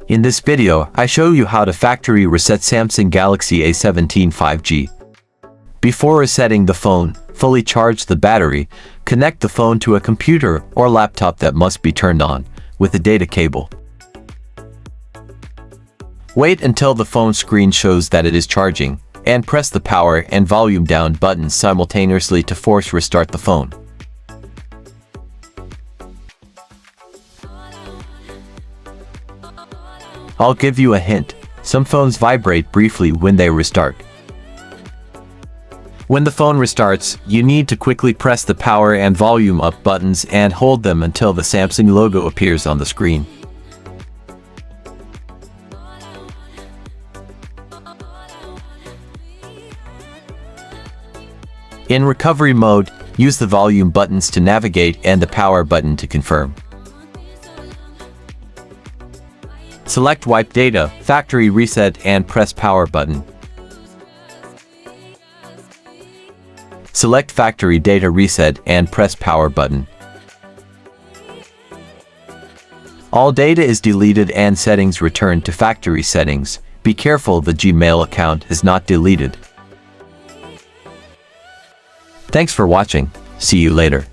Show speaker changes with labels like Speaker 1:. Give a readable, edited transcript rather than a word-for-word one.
Speaker 1: In this video, I show you how to factory reset Samsung Galaxy A17 5G. Before resetting the phone, fully charge the battery, connect the phone to a computer or laptop that must be turned on, with a data cable. Wait until the phone screen shows that it is charging, and press the power and volume down buttons simultaneously to force restart the phone. I'll give you a hint. Some phones vibrate briefly when they restart. When the phone restarts, you need to quickly press the power and volume up buttons and hold them until the Samsung logo appears on the screen. In recovery mode, use the volume buttons to navigate and the power button to confirm. Select Wipe Data, Factory Reset and press Power button. Select Factory Data Reset and press Power button. All data is deleted and settings returned to factory settings. Be careful the Gmail account is not deleted. Thanks for watching. See you later.